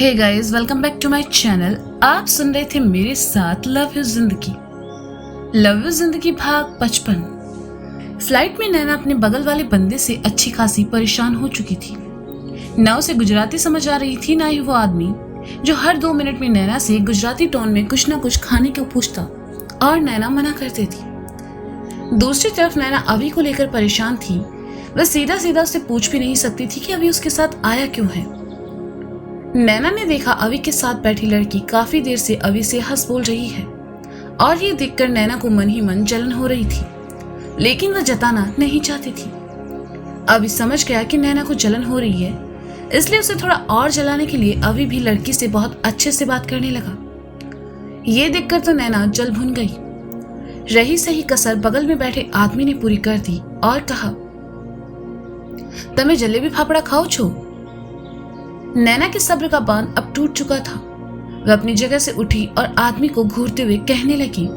Hey guys, welcome back to my channel. आप सुन रहे थे मेरे साथ लव यू जिंदगी भाग 55। फ्लाइट में नैना अपने बगल वाले बंदे से अच्छी खासी परेशान हो चुकी थी। ना उसे गुजराती समझ आ रही थी, ना ही वो आदमी जो हर 2 मिनट में नैना से गुजराती टोन में कुछ ना कुछ खाने को पूछता और नैना मना करती थी। दूसरी तरफ नैना अभी को लेकर परेशान थी। वह सीधा सीधा उससे पूछ भी नहीं सकती थी कि अभी उसके साथ आया क्यों है। नैना ने देखा अवी के साथ बैठी लड़की काफी देर से अवी से हंस बोल रही है और ये देखकर नैना को मन ही मन जलन हो रही थी, लेकिन वह जताना नहीं चाहती थी। अवी समझ गया कि नैना को जलन हो रही है, इसलिए उसे थोड़ा और जलाने के लिए अवी भी लड़की से बहुत अच्छे से बात करने लगा। ये देखकर तो नैना जल भुन गई। रही सही कसर बगल में बैठे आदमी ने पूरी कर दी और कहा, तमे जलेबी फाफड़ा खाओ छो। नैना के सब्र का बांध अब टूट चुका था। वह अपनी जगह से उठी और आदमी को घूरते हुए कहने लगी,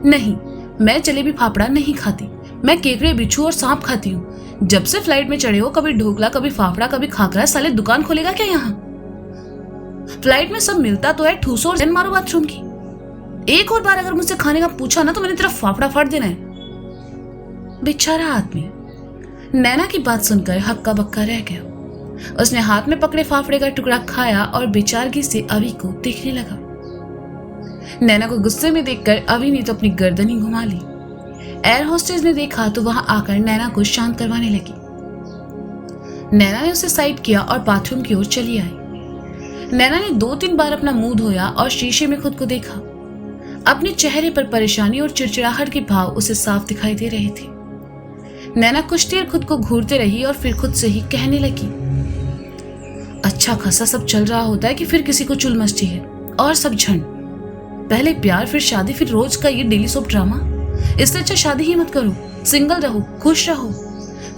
नहीं, मैं जलेबी फाफड़ा नहीं खाती। मैं केकड़े, बिच्छू और सांप खाती हूँ। जब से फ्लाइट में चढ़े हो, कभी ढोकला, कभी फाफड़ा, कभी खाकरा। साले दुकान खोलेगा क्या यहाँ? फ्लाइट में सब मिलता तो है, ठूसो और मारो बाथरूम की। एक और बार अगर मुझसे खाने का पूछा ना तो मैंने तेरा फाफड़ा फाड़ देना है। बेचारा आदमी नैना की बात सुनकर हक्का बक्का रह गया। उसने हाथ में पकड़े फाफड़े का टुकड़ा खाया और बेचारगी से अवी को देखने लगा। नैना को गुस्से में देखकर अवी ने तो अपनी गर्दन ही घुमा ली। एयर होस्टेस ने देखा तो वहां आकर नैना को शांत करवाने लगी। नैना ने उसे साइड किया और बाथरूम की ओर चली आई। नैना ने 2-3 बार अपना मुंह धोया और शीशे में खुद को देखा। अपने चेहरे पर परेशानी और चिड़चिड़ाहट के भाव उसे साफ दिखाई दे रहे थे। नैना कुछ देर खुद को घूरते रही और फिर खुद से ही कहने लगी, अच्छा खासा सब चल रहा होता है कि फिर किसी को चुल मचती है और सब झंड। पहले प्यार, फिर शादी, फिर रोज का ये डेली सोप ड्रामा। इससे अच्छा शादी ही मत करो, सिंगल रहो, खुश रहो।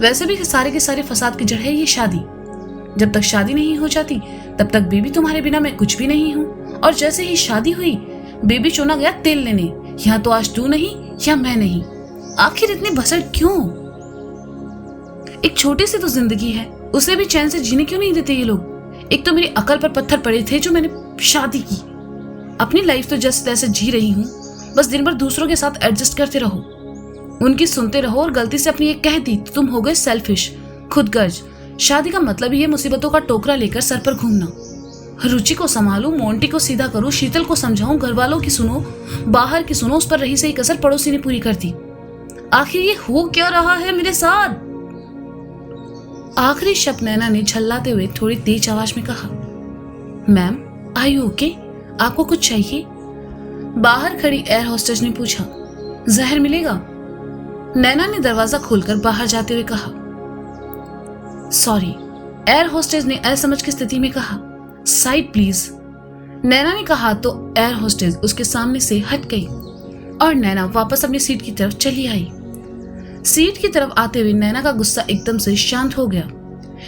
वैसे भी सारे के सारे फसाद की जड़ है ये शादी। जब तक शादी नहीं हो जाती तब तक बेबी तुम्हारे बिना मैं कुछ भी नहीं हूँ, और जैसे ही शादी हुई बेबी चुना गया तेल लेने। यहाँ तो आज तू नहीं या मैं नहीं। आखिर इतनी भसड़ क्यों? एक छोटी सी तो जिंदगी है, उसे भी चैन से जीने क्यों नहीं देते ये लोग? एक तो मेरी अकल पर पत्थर पड़े थे जो मैंने शादी की। अपनी लाइफ तो जैसे तैसे जी रही हूँ, बस दिन भर दूसरों के साथ एडजस्ट करते रहो, उनकी सुनते रहो, और गलती से अपनी एक कह दी तो तुम हो गए सेल्फिश, खुदगर्ज। शादी का मतलब ही है मुसीबतों का टोकरा लेकर सर पर घूमना। रुचि को संभालू, मोंटी को सीधा करूँ, शीतल को समझाऊं, घर वालों की सुनो, बाहर की सुनो, उस पर रही सही कसर पड़ोसी ने पूरी कर दी। आखिर ये हो क्या रहा है मेरे साथ? आखिरी शब्द नैना ने झल्लाते हुए थोड़ी तेज आवाज में कहा, मैम आर यू ओके? आपको कुछ चाहिए? बाहर खड़ी एयर होस्टेस ने पूछा, जहर मिलेगा? नैना ने दरवाजा खोलकर बाहर जाते हुए कहा, सॉरी। एयर होस्टेस ने असमझ की स्थिति में कहा, साइड प्लीज। नैना ने कहा तो एयर होस्टेस उसके सामने से हट गई और नैना वापस अपनी सीट की तरफ चली आई। सीट की तरफ आते हुए नैना का गुस्सा एकदम से शांत हो गया,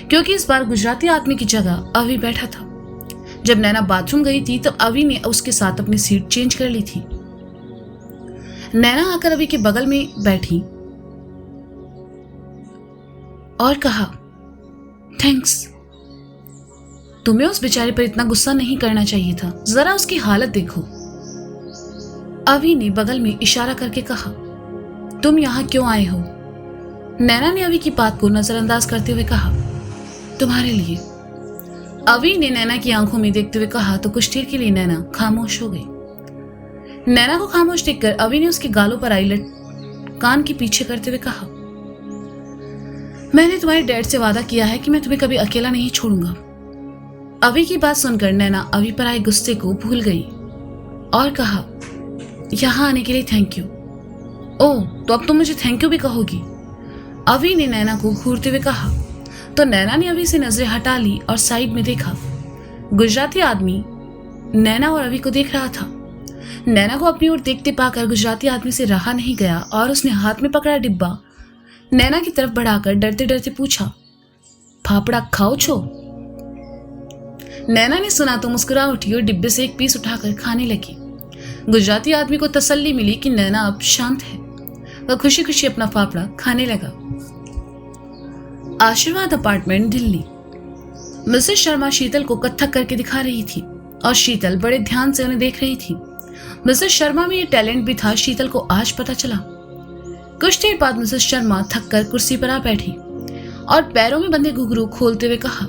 क्योंकि इस बार गुजराती आदमी की जगह अवी बैठा था। जब नैना बाथरूम गई थी तो अवी ने उसके साथ अपनी सीट चेंज कर ली थी। नैना आकर अवी के बगल में बैठी और कहा, थैंक्स। तुम्हें उस बेचारे पर इतना गुस्सा नहीं करना चाहिए था, जरा उसकी हालत देखो। अवी ने बगल में इशारा करके कहा, तुम यहाँ क्यों आए हो? नैना ने अवी की बात को नजरअंदाज करते हुए कहा, तुम्हारे लिए। अवी ने नैना की आंखों में देखते हुए कहा तो कुछ देर के लिए नैना खामोश हो गई। नैना को खामोश देखकर अवी ने उसके गालों पर आईलेट कान के पीछे करते हुए कहा, मैंने तुम्हारे डैड से वादा किया है कि मैं तुम्हें कभी अकेला नहीं छोड़ूंगा। अवी की बात सुनकर नैना अवी पर आए गुस्से को भूल गई और कहा, यहाँ आने के लिए थैंक यू। ओह, तो अब तुम मुझे थैंक यू भी कहोगी? अवी ने नैना को घूरते हुए कहा तो नैना ने अवी से नजरें हटा ली और साइड में देखा। गुजराती आदमी नैना और अवी को देख रहा था। नैना को अपनी ओर देखते पाकर गुजराती आदमी से रहा नहीं गया और उसने हाथ में पकड़ा डिब्बा नैना की तरफ बढ़ाकर डरते डरते पूछा, फाफड़ा खाओ छो? नैना ने सुना तो मुस्कुरा उठी और डिब्बे से एक पीस उठाकर खाने लगी। गुजराती आदमी को तसल्ली मिली कि नैना अब शांत है। वह खुशी खुशी अपना फाफड़ा खाने लगा। आशीर्वाद अपार्टमेंट, दिल्ली। मिसेस शर्मा शीतल को कत्थक करके दिखा रही थी और शीतल बड़े ध्यान से उन्हें देख रही थी। मिसेस शर्मा में ये टैलेंट भी था, शीतल को आज पता चला। कुछ देर बाद मिसेस शर्मा थक कर कुर्सी पर आ बैठी और पैरों में बंधे घुंघरू खोलते हुए कहा,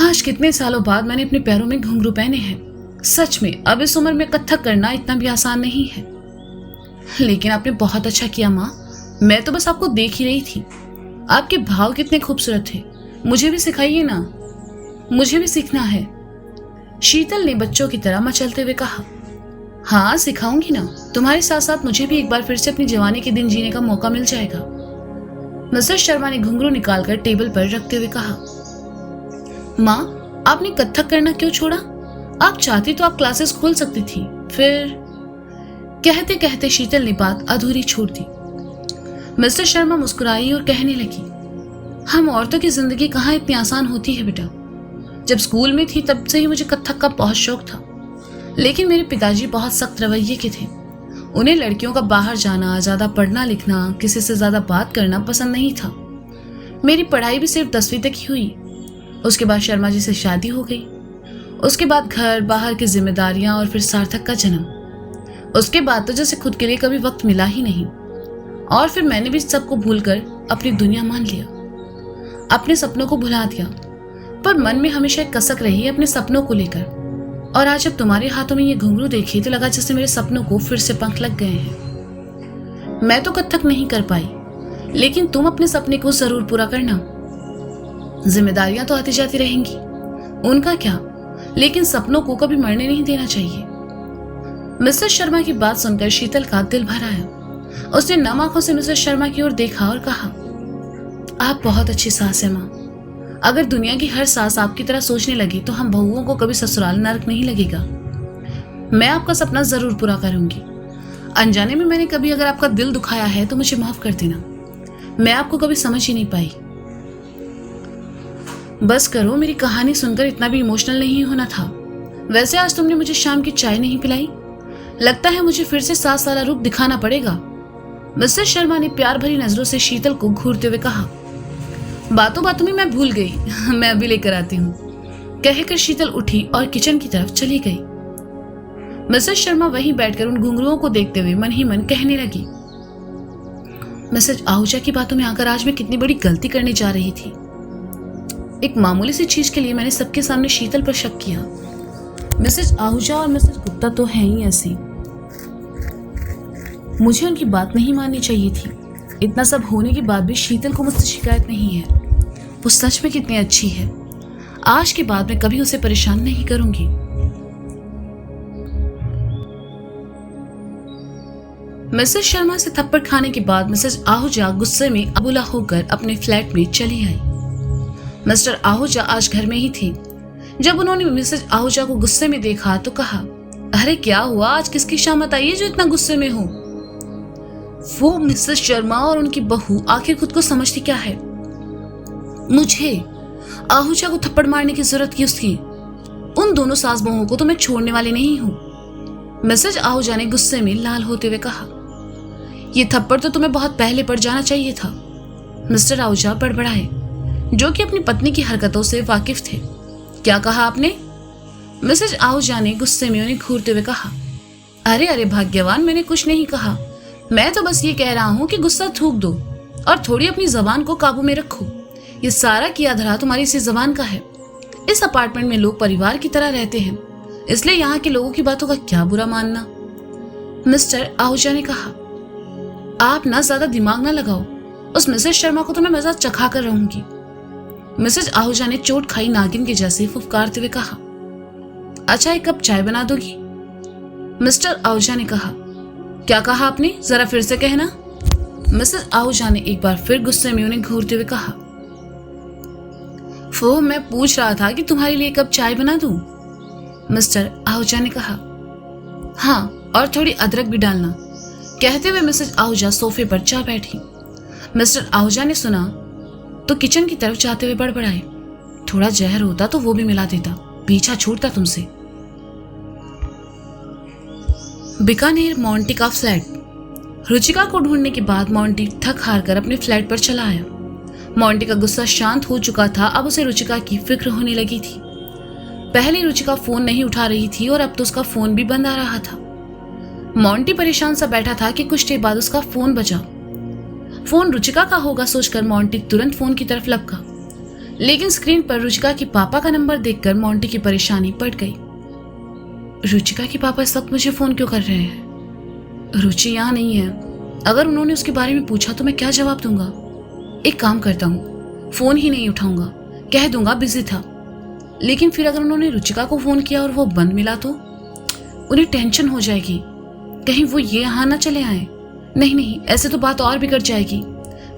आज कितने सालों बाद मैंने अपने पैरों में घुंघरू पहने हैं। सच में अब इस उम्र में कत्थक करना इतना भी आसान नहीं है। लेकिन आपने बहुत अच्छा किया माँ, मैं तो बस आपको देख ही रही थी। आपके भाव कितने खूबसूरत थे, मुझे भी सिखाइए ना, मुझे भी सीखना है। शीतल ने बच्चों की तरह मचलते हुए कहा, हाँ सिखाऊंगी ना, तुम्हारे साथ साथ मुझे भी एक बार फिर से अपनी जवानी के दिन जीने का मौका मिल जाएगा। मिसेस शर्मा ने घुंघरू निकालकर टेबल पर रखते हुए कहा, माँ आपने कत्थक करना क्यों छोड़ा? आप चाहती तो आप क्लासेस खोल सकती थी। फिर कहते कहते शीतल ने बात अधूरी छोड़ दी। मिस्टर शर्मा मुस्कुराई और कहने लगी, हम औरतों की जिंदगी कहाँ इतनी आसान होती है बेटा। जब स्कूल में थी तब से ही मुझे कत्थक का बहुत शौक था, लेकिन मेरे पिताजी बहुत सख्त रवैये के थे। उन्हें लड़कियों का बाहर जाना, ज्यादा पढ़ना लिखना, किसी से ज्यादा बात करना पसंद नहीं था। मेरी पढ़ाई भी सिर्फ 10वीं तक ही हुई। उसके बाद शर्मा जी से शादी हो गई। उसके बाद घर बाहर की जिम्मेदारियां और फिर सार्थक का जन्म। उसके बाद तो जैसे खुद के लिए कभी वक्त मिला ही नहीं। और फिर मैंने भी सबको भूलकर अपनी दुनिया मान लिया, अपने सपनों को भुला दिया। पर मन में हमेशा एक कसक रही अपने सपनों को लेकर। और आज जब तुम्हारे हाथों में ये घुंघरू देखी तो लगा जैसे मेरे सपनों को फिर से पंख लग गए हैं। मैं तो कत्थक नहीं कर पाई, लेकिन तुम अपने सपने को जरूर पूरा करना। जिम्मेदारियां तो आती जाती रहेंगी, उनका क्या, लेकिन सपनों को कभी मरने नहीं देना चाहिए। मिसेस शर्मा की बात सुनकर शीतल का दिल भर आया। उसने नम आंखों से मिसेस शर्मा की ओर देखा और कहा, आप बहुत अच्छी सास है माँ। अगर दुनिया की हर सास आपकी तरह सोचने लगी तो हम बहुओं को कभी ससुराल नरक नहीं लगेगा। मैं आपका सपना जरूर पूरा करूंगी। अनजाने में मैंने कभी अगर आपका दिल दुखाया है तो मुझे माफ कर देना। मैं आपको कभी समझ ही नहीं पाई। बस करो, मेरी कहानी सुनकर इतना भी इमोशनल नहीं होना था। वैसे आज तुमने मुझे शाम की चाय नहीं पिलाई। लगता है मुझे फिर से सास वाला रूप दिखाना पड़ेगा। मिसेस शर्मा ने प्यार भरी नजरों से शीतल को घूरते हुए कहा, बातों बातों में मैं भूल गई, मैं अभी लेकर आती हूँ। कहकर शीतल उठी और किचन की तरफ चली गई। मिसेस शर्मा वहीं बैठकर उन घुंघरुओं को देखते हुए मन ही मन कहने लगी, मिसेस आहूजा की बातों में आकर आज मैं कितनी बड़ी गलती करने जा रही थी। एक मामूली सी चीज के लिए मैंने सबके सामने शीतल पर शक किया। मिसेस आहूजा और मिसेस गुप्ता तो हैं ही ऐसी। मुझे उनकी बात नहीं माननी चाहिए थी। इतना सब होने के बाद भी शीतल को मुझसे शिकायत नहीं है। वो सच में कितनी अच्छी है। आज के बाद मैं कभी उसे परेशान नहीं करूंगी। मिसेस शर्मा से थप्पड़ खाने के बाद मिसेस आहूजा गुस्से में अबूला होकर अपने फ्लैट में चली आई। मिस्टर आहूजा आज घर में ही थे। जब उन्होंने मिसेस आहूजा को गुस्से में देखा तो कहा, अरे क्या हुआ, आज किसकी शामत आई है जो इतना गुस्से में हो? वो मिसेस शर्मा और उनकी बहू आखिर खुद को समझती क्या है? मुझे आहूजा को थप्पड़ मारने की जरूरत की उसकी? उन दोनों सास बहुओं को तो मैं छोड़ने वाली नहीं हूँ। मिसेस आहूजा ने गुस्से में लाल होते हुए कहा, ये थप्पड़ तो तुम्हें बहुत पहले पड़ जाना चाहिए था। मिस्टर आहूजा बड़बड़ाए, जो कि अपनी पत्नी की हरकतों से वाकिफ थे। क्या कहा आपने? मिसेस आहूजा ने गुस्से में उन्हें घूरते हुए कहा, अरे अरे भाग्यवान, मैंने कुछ नहीं कहा। मैं तो बस ये कह रहा हूँ कि गुस्सा थूक दो और थोड़ी अपनी जबान को काबू में रखो। ये सारा किया धरा तुम्हारी इसी जबान का है। इस अपार्टमेंट में लोग परिवार की तरह रहते हैं, इसलिए यहाँ के लोगों की बातों का क्या बुरा मानना। मिस्टर आहूजा ने कहा, आप ना ज्यादा दिमाग ना लगाओ। उस मिसेस शर्मा को तो मैं मजा चखा कर रहूंगी। मिसेस आहूजा ने चोट खाई नागिन के जैसे फुफकारते हुए कहा, अच्छा एक कप चाय बना दोगी? मिस्टर आहूजा ने कहा, क्या कहा आपने, जरा फिर से कहना। मिसेस आहूजा ने एक बार फिर गुस्से में उन्हें घूरते हुए कहा, वो मैं पूछ रहा था कि तुम्हारे लिए कप चाय बना दूं? मिस्टर आहूजा ने कहा, हाँ और थोड़ी अदरक भी डालना। कहते हुए मिसेस आहूजा सोफे पर जा बैठी। मिस्टर आहूजा ने सुना तो किचन की तरफ जाते हुए बड़बड़ाए, थोड़ा जहर होता तो वो भी मिला देता, पीछा छूटता तुमसे। बीकानेर मोंटी का फ्लैट। रुचिका को ढूंढने के बाद मोंटी थक हार कर अपने फ्लैट पर चला आया। मोंटी का गुस्सा शांत हो चुका था। अब उसे रुचिका की फिक्र होने लगी थी। पहले रुचिका फोन नहीं उठा रही थी और अब तो उसका फोन भी बंद आ रहा था। मोंटी परेशान सा बैठा था कि कुछ देर बाद उसका फोन बजा। फोन रुचिका का होगा सोचकर मोंटी तुरंत फोन की तरफ लपका, लेकिन स्क्रीन पर रुचिका के पापा का नंबर देखकर मोंटी की परेशानी बढ़ गई। रुचिका के पापा इस वक्त मुझे फोन क्यों कर रहे हैं? रुचि यहाँ नहीं है। अगर उन्होंने उसके बारे में पूछा तो मैं क्या जवाब दूंगा? एक काम करता हूँ, फोन ही नहीं उठाऊंगा, कह दूंगा बिजी था। लेकिन फिर अगर उन्होंने रुचिका को फोन किया और वो बंद मिला तो उन्हें टेंशन हो जाएगी, कहीं वो ये यहाँ ना चले आए। नहीं नहीं, ऐसे तो बात और बिगड़ जाएगी।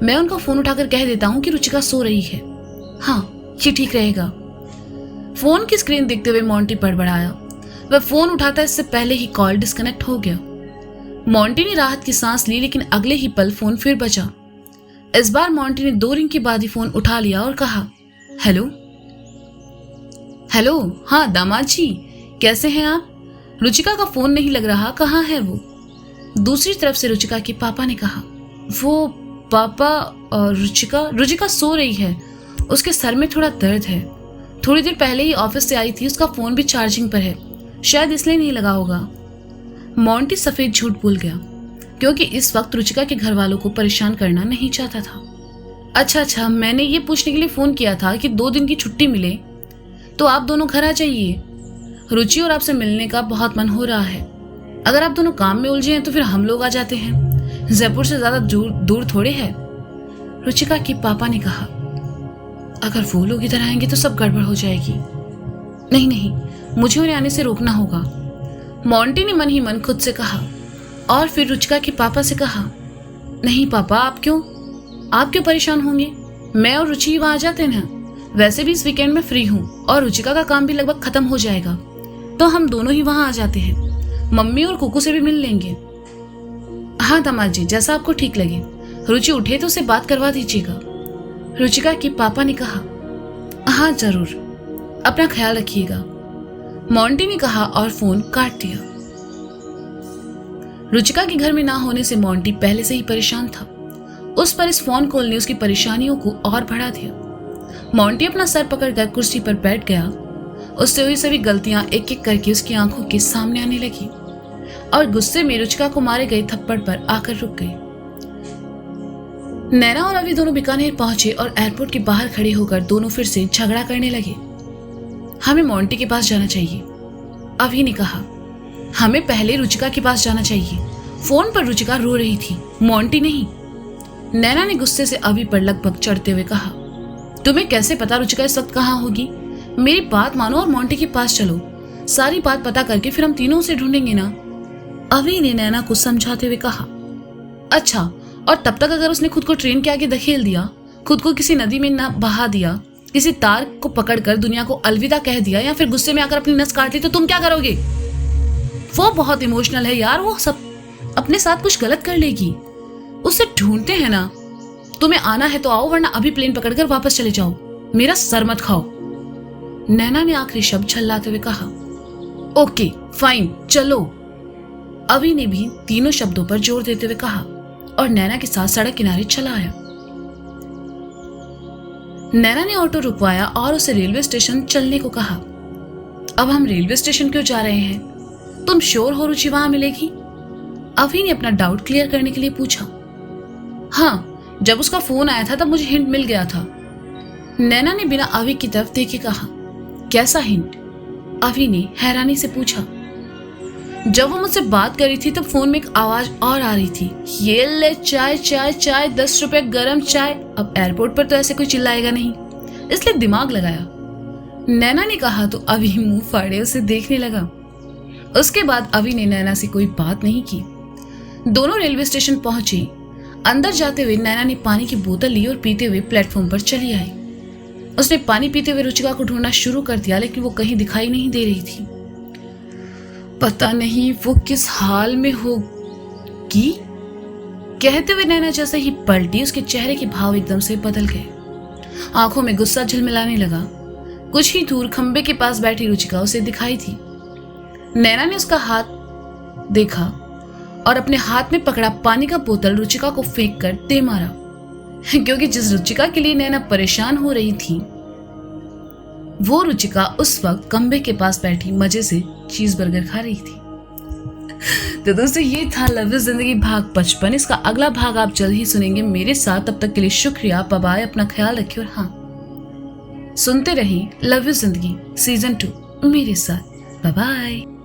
मैं उनका फोन उठाकर कह देता हूँ कि रुचिका सो रही है। हाँ, ये ठीक रहेगा। फोन की स्क्रीन देखते हुए मोंटी बड़बड़ाया। वह फोन उठाता इससे पहले ही कॉल डिस्कनेक्ट हो गया। मोंटी ने राहत की सांस ली, लेकिन अगले ही पल फोन फिर बजा। इस बार मोंटी ने 2 रिंग के बाद ही फोन उठा लिया और कहा, हेलो। हेलो, हाँ दामाद जी, कैसे हैं आप? रुचिका का फोन नहीं लग रहा, कहाँ है वो? दूसरी तरफ से रुचिका के पापा ने कहा, वो पापा, रुचिका सो रही है, उसके सर में थोड़ा दर्द है। थोड़ी देर पहले ही ऑफिस से आई थी, उसका फोन भी चार्जिंग पर है, शायद इसलिए नहीं लगा होगा। मोंटी सफेद झूठ बोल गया, क्योंकि इस वक्त रुचिका के घर वालों को परेशान करना नहीं चाहता था। अच्छा, मैंने ये पूछने के लिए फोन किया था कि 2 दिन की छुट्टी मिले तो आप दोनों घर आ जाइए। रुचि और आपसे मिलने का बहुत मन हो रहा है। अगर आप दोनों काम में उलझे हैं तो फिर हम लोग आ जाते हैं, जयपुर से ज्यादा दूर थोड़े है। रुचिका के पापा ने कहा, अगर वो लोग इधर आएंगे तो सब गड़बड़ हो जाएगी। नहीं, मुझे उन्हें आने से रोकना होगा, मोंटी ने मन ही मन खुद से कहा। और फिर रुचिका के पापा से कहा, नहीं पापा, आप क्यों परेशान होंगे? मैं और रुचि वहां आ जाते हैं ना। वैसे भी इस वीकेंड में फ्री हूँ और रुचिका का काम भी लगभग खत्म हो जाएगा, तो हम दोनों ही वहां आ जाते हैं। मम्मी और कुकू से भी मिल लेंगे। हाँ दामाद जी, जैसा आपको ठीक लगे। रुचि उठे तो उसे बात करवा दीजिएगा। रुचिका के पापा ने कहा, हाँ जरूर, अपना ख्याल रखिएगा, मोंटी ने कहा और फोन काट दिया। रुचिका के घर में ना होने से मोंटी पहले से ही परेशान था। उस पर इस फोन कॉल ने उसकी परेशानियों को और बढ़ा दिया। मोंटी अपना सर पकड़कर कुर्सी पर बैठ गया। उससे हुई सभी गलतियां एक एक करके उसकी आंखों के सामने आने लगी और गुस्से में रुचिका को मारे गए थप्पड़ पर आकर रुक गई। नैना और अभी दोनों बीकानेर पहुंचे और एयरपोर्ट के बाहर खड़े होकर दोनों फिर से झगड़ा करने लगे। हमें मोंटी के पास जाना चाहिए, अभी ने कहा। हमें पहले रुचिका के पास जाना चाहिए। फोन पर रुचिका रो रही थी, मोंटी नहीं। नैना ने गुस्से से अभी पर लगभग चढ़ते हुए कहा, तुम्हें कैसे पता रुचिका इस वक्त कहाँ होगी? मेरी बात मानो और मोंटी के पास चलो। सारी बात पता करके फिर हम तीनों उसे ढूंढेंगे ना, अभी ने नैना को समझाते हुए कहा। अच्छा, और तब तक अगर उसने खुद को ट्रेन के आगे धकेल दिया, खुद को किसी नदी में न बहा दिया, किसी तार को पकड़कर दुनिया को अलविदा कह दिया या फिर गुस्से में आकर अपनी नस काट ली, तो तुम क्या करोगे? वो बहुत इमोशनल है यार, वो सब अपने साथ कुछ गलत कर लेगी। उसे ढूंढते हैं ना। तुम्हें आना है तो आओ, वरना अभी प्लेन पकड़कर वापस चले जाओ। मेरा सर मत खाओ, नैना ने आखिरी शब्द छल्लाते हुए कहा। ओके फाइन, चलो, अभी ने भी तीनों शब्दों पर जोर देते हुए कहा और नैना के साथ सड़क किनारे चला आया। नैना ने ऑटो रुकवाया और उसे रेलवे स्टेशन चलने को कहा। अब हम रेलवे स्टेशन क्यों जा रहे हैं? तुम श्योर हो रुचि वहां मिलेगी? अभी ने अपना डाउट क्लियर करने के लिए पूछा। हाँ, जब उसका फोन आया था तब मुझे हिंट मिल गया था, नैना ने बिना अभी की तरफ देखे कहा। कैसा हिंट? अभी ने हैरानी से पूछा। जब वो मुझसे बात कर रही थी तब फोन में एक आवाज और आ रही थी, ये ले चाय चाय चाय, 10 रुपए गरम चाय। अब एयरपोर्ट पर तो ऐसे कोई चिल्लाएगा नहीं, इसलिए दिमाग लगाया, नैना ने कहा। तो अभी मुंह फाड़े उसे देखने लगा। उसके बाद अभी ने नैना से कोई बात नहीं की। दोनों रेलवे स्टेशन पहुंचे। अंदर जाते हुए नैना ने पानी की बोतल ली और पीते हुए प्लेटफॉर्म पर चली आई। उसने पानी पीते हुए रुचिका को ढूंढना शुरू कर दिया, लेकिन वो कहीं दिखाई नहीं दे रही थी। पता नहीं वो किस हाल में होगी, कहते हुए नैना जैसे ही पलटी, उसके चेहरे के भाव एकदम से बदल गए। आंखों में गुस्सा झिलमिलाने लगा। कुछ ही दूर खंबे के पास बैठी रुचिका उसे दिखाई थी। नैना ने उसका हाथ देखा और अपने हाथ में पकड़ा पानी का बोतल रुचिका को फेंक कर दे मारा। क्योंकि जिस रुचिका के लिए नैना परेशान हो रही थी वो रुचिका उस वक्त कमबे के पास बैठी मजे से चीज बर्गर खा रही थी। तो दोस्तों ये था लव यू जिंदगी भाग 55। इसका अगला भाग आप जल्द ही सुनेंगे मेरे साथ। तब तक के लिए शुक्रिया, बाय बाय, अपना ख्याल रखिए और हाँ सुनते रहिए लव यू जिंदगी सीजन 2 मेरे साथ। Bye bye.